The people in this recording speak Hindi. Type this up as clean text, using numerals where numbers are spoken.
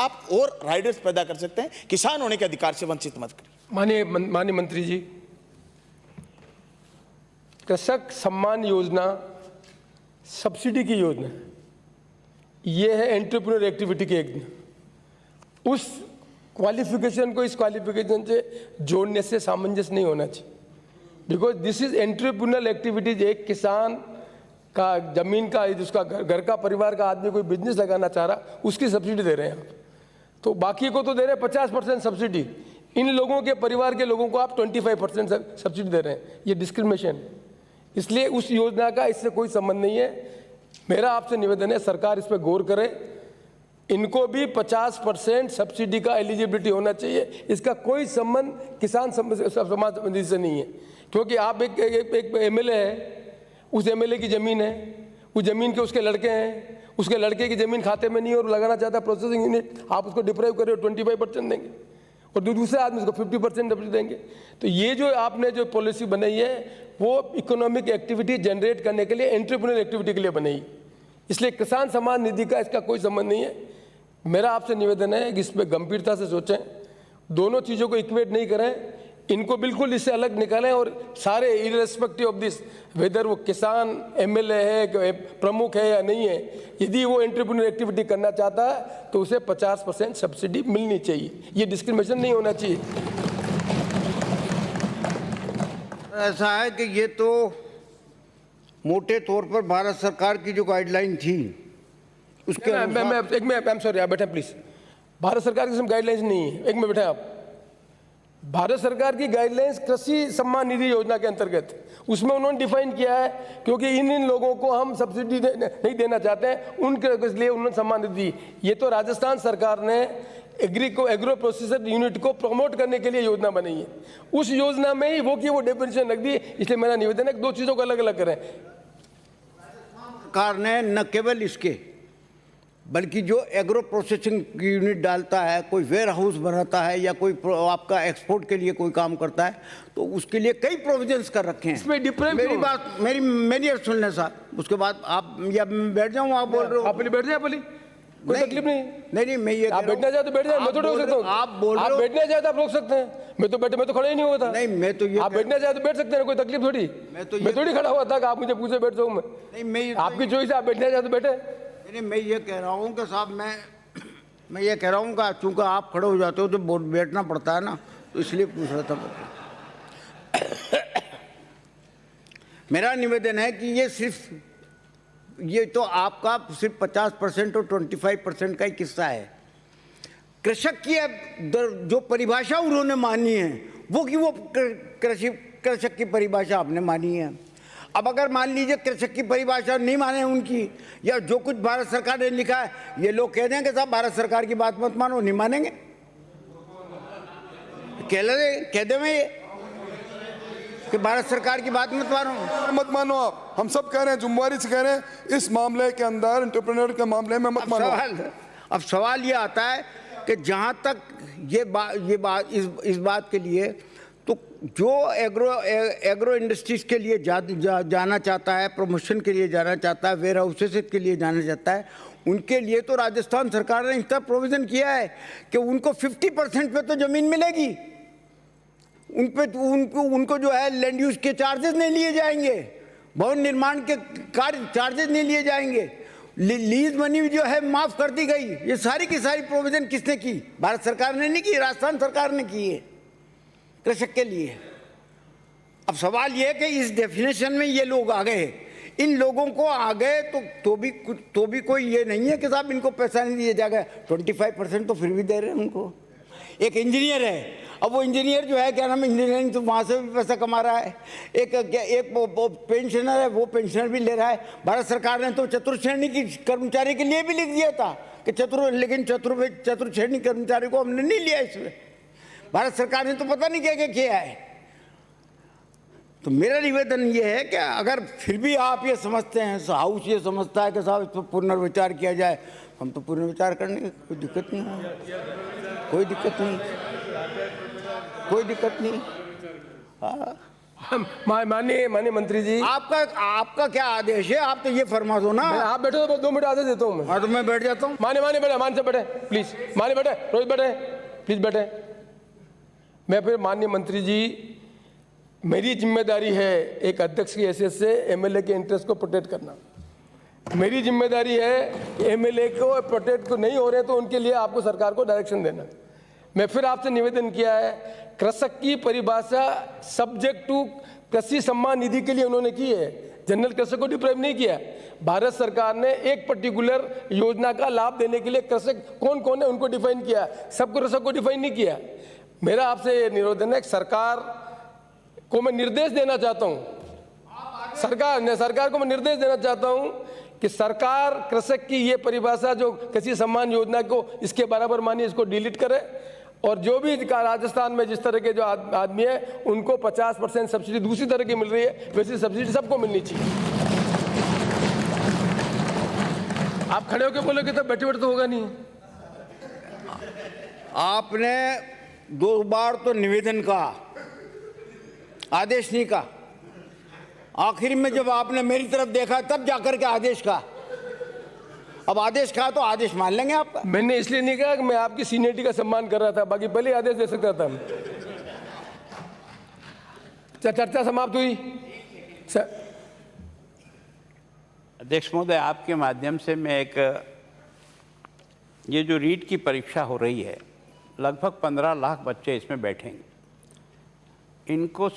आप और राइडर्स पैदा कर सकते हैं, किसान होने के अधिकार से वंचित मत करिए। माननीय मंत्री जी, कृषक सम्मान योजना सब्सिडी की योजना, ये है एंटरप्रेन्योर एक्टिविटी की एक, उस क्वालिफिकेशन को इस क्वालिफिकेशन से जोड़ने से सामंजस्य नहीं होना चाहिए, because this is entrepreneur activities. एक किसान का जमीन का, जिसका घर का परिवार का आदमी कोई बिजनेस लगाना चाह रहा, उसकी सब्सिडी दे रहे हैं आप, तो बाकी को तो दे रहे हैं 50% सब्सिडी, इन लोगों के परिवार के लोगों को आप 25% सब्सिडी दे रहे हैं। ये डिस्क्रिमिनेशन, इसलिए उस योजना का इससे कोई संबंध नहीं है। मेरा आपसे निवेदन है, सरकार इस पर गौर करे, इनको भी 50% सब्सिडी का एलिजिबिलिटी होना चाहिए। इसका कोई संबंध किसान समाज निधि से नहीं है, क्योंकि आप एक एमएलए है, उस एमएलए की ज़मीन है, उस ज़मीन के उसके लड़के हैं, उसके लड़के की ज़मीन खाते में नहीं है और लगाना चाहता है प्रोसेसिंग यूनिट, आप उसको डिप्राइव कर रहे हो, 25% देंगे और दूसरे आदमी उसको 50% सब्सिडी देंगे। तो ये जो आपने जो पॉलिसी बनाई है वो इकोनॉमिक एक्टिविटी जनरेट करने के लिए, एंटरप्रेन्योर एक्टिविटी के लिए बनाई, इसलिए किसान सम्मान निधि का इसका कोई संबंध नहीं है। मेरा आपसे निवेदन है कि इस पर गंभीरता से सोचें, दोनों चीज़ों को इक्वेट नहीं करें, इनको बिल्कुल इससे अलग निकालें और सारे इररेस्पेक्टिव ऑफ दिस, वेदर वो किसान एमएलए है, प्रमुख है या नहीं है, यदि वो एंटरप्रेन्योर एक्टिविटी करना चाहता है तो उसे 50% सब्सिडी मिलनी चाहिए। ये डिस्क्रिमिनेशन नहीं होना चाहिए। ऐसा है कि ये तो मोटे तौर पर भारत सरकार की जो गाइडलाइन थी उसके मैं सॉरी, आप बैठे प्लीज। भारत सरकार की गाइडलाइंस नहीं है, एक में बैठे आप। भारत सरकार की गाइडलाइंस कृषि सम्मान निधि योजना के अंतर्गत, उसमें उन्होंने डिफाइन किया है, क्योंकि इन लोगों को हम सब्सिडी नहीं देना चाहते हैं, उनके लिए उन्होंने सम्मान निधि। ये तो राजस्थान सरकार ने एग्रो प्रोसेसर यूनिट को प्रमोट करने के लिए योजना बनाई है, उस योजना में ही वो की वो डेफिनेशन रख दी। इसलिए मेरा निवेदन है कि दो चीज़ों को अलग अलग करें। सरकार ने न केवल इसके बल्कि जो एग्रो प्रोसेसिंग यूनिट डालता है, कोई वेयर हाउस बनाता है या कोई आपका एक्सपोर्ट के लिए कोई काम करता है, तो उसके लिए कई प्रोविजंस कर रखे हैं। इसमें मेरी बात मेरी सुन लें साहब, उसके बाद आप, या बैठ जाऊँ, आप बोल रहे हो, आप बैठ जाए, बोली कोई तकलीफ नहीं, मैं ये आप बैठना चाहते बैठ जाए, मैं थोड़ा रोक सकता हूँ। आप बोल रहे हो, बैठना चाहते आप रोक सकते हैं, मैं तो खड़ा ही नहीं हुआ था। नहीं, मैं तो ये, आप बैठना चाहते बैठ सकते हैं, कोई तकलीफ थोड़ी। मैं थोड़ी खड़ा हुआ था कि आप मुझे पूछे बैठ जाऊँ। मैं आपकी चॉइस है, आप बैठना चाहते बैठे। नहीं, मैं ये कह रहा हूँ कि साहब, मैं ये कह रहा हूँ कि चूंकि आप खड़े हो जाते हो तो बैठना पड़ता है ना, तो इसलिए पूछ रहा था। मेरा निवेदन है कि ये तो आपका सिर्फ 50% और 25% का ही किस्सा है। कृषक की जो परिभाषा उन्होंने मानी है वो कृषक की परिभाषा आपने मानी है। अब अगर मान लीजिए कृषक की परिभाषा नहीं माने उनकी, या जो कुछ भारत सरकार ने लिखा है, ये लोग कह देंगे साहब भारत सरकार की बात मत मानो, नहीं मानेंगे, कह दे मैं ये कि भारत सरकार की बात मत मानो आप। हम सब कह रहे हैं, जुम्मेवारी से कह रहे हैं, इस मामले के अंदर, एंटरप्रेन्योर के मामले में मत मानो। अब सवाल ये आता है कि जहां तक इस बात के लिए, तो जो एग्रो इंडस्ट्रीज के लिए जाना चाहता है, प्रमोशन के लिए जाना चाहता है, वेयर हाउसेस के लिए जाना चाहता है, उनके लिए तो राजस्थान सरकार ने इतना प्रोविजन किया है कि उनको 50% पे तो जमीन मिलेगी, उनको जो है लैंड यूज के चार्जेस नहीं लिए जाएंगे, भवन निर्माण के कार्य चार्जेस नहीं लिए जाएंगे, लीज मनी जो है माफ कर दी गई। ये सारी की सारी प्रोविजन किसने की? भारत सरकार ने नहीं की, राजस्थान सरकार ने की है कृषक के लिए। अब सवाल ये है कि इस डेफिनेशन में ये लोग आ गए, इन लोगों को आ गए तो भी कोई ये नहीं है कि साहब इनको पैसा नहीं दिया जाएगा। 25% तो फिर भी दे रहे हैं उनको। एक इंजीनियर है, अब वो इंजीनियर जो है, क्या नाम, इंजीनियरिंग तो वहाँ से भी पैसा कमा रहा है। एक पेंशनर है, वो पेंशनर भी ले रहा है। भारत सरकार ने तो चतुर्श्रेणी की कर्मचारी के लिए भी लिख दिया था कि लेकिन चतुर्श्रेणी कर्मचारी को हमने नहीं लिया इसमें। भारत सरकार ने तो पता नहीं क्या क्या किया है। तो मेरा निवेदन ये है कि अगर फिर भी आप ये समझते हैं, हाउस ये समझता है कि साहब इस पर पुनर्विचार किया जाए, हम तो पुनर्विचार करने की कोई दिक्कत नहीं है, कोई दिक्कत नहीं। हाँ, माननीय मंत्री जी, आपका क्या आदेश है? आप तो ये फरमा दो ना। आप बैठो तो 2 मिनट आदेश देता हूँ मैं। हाँ तो मैं बैठ जाता हूँ। माने बैठे, मान से बैठे प्लीज, माने बैठे, रोहित बैठे प्लीज बैठे। मैं फिर माननीय मंत्री जी, मेरी जिम्मेदारी है एक अध्यक्ष की हैसियत से एमएलए के इंटरेस्ट को प्रोटेक्ट करना। मेरी जिम्मेदारी है एमएलए को प्रोटेक्ट नहीं हो रहे तो उनके लिए आपको सरकार को डायरेक्शन देना। मैं फिर आपसे निवेदन किया है, कृषक की परिभाषा सब्जेक्ट टू कृषि सम्मान निधि के लिए उन्होंने की है, जनरल कृषक को डिप्राइव नहीं किया। भारत सरकार ने एक पर्टिकुलर योजना का लाभ देने के लिए कृषक कौन कौन है उनको डिफाइन किया, सब कृषक को डिफाइन नहीं किया। मेरा आपसे निवेदन है, सरकार को मैं निर्देश देना चाहता हूं, सरकार को मैं निर्देश देना चाहता हूं कि सरकार कृषक की ये परिभाषा जो कृषि सम्मान योजना को इसके बराबर मानिए, इसको डिलीट करे और जो भी राजस्थान में जिस तरह के जो आदमी है उनको 50% सब्सिडी दूसरी तरह की मिल रही है, वैसी सब्सिडी सबको मिलनी चाहिए। आप खड़े होकर बोलोगे तो बैठे बैठे तो होगा नहीं। आपने 2 बार तो निवेदन कहा, आदेश नहीं कहा। आखिर में जब आपने मेरी तरफ देखा तब जाकर के आदेश कहा। अब आदेश कहा तो आदेश मान लेंगे आपका। मैंने इसलिए नहीं कहा कि मैं आपकी सीनियरिटी का सम्मान कर रहा था, बाकी पहले आदेश दे सकता था। चर्चा समाप्त हुई। अध्यक्ष महोदय, आपके माध्यम से मैं ये जो रीट की परीक्षा हो रही है, लगभग 15 लाख बच्चे इसमें बैठेंगे। इनको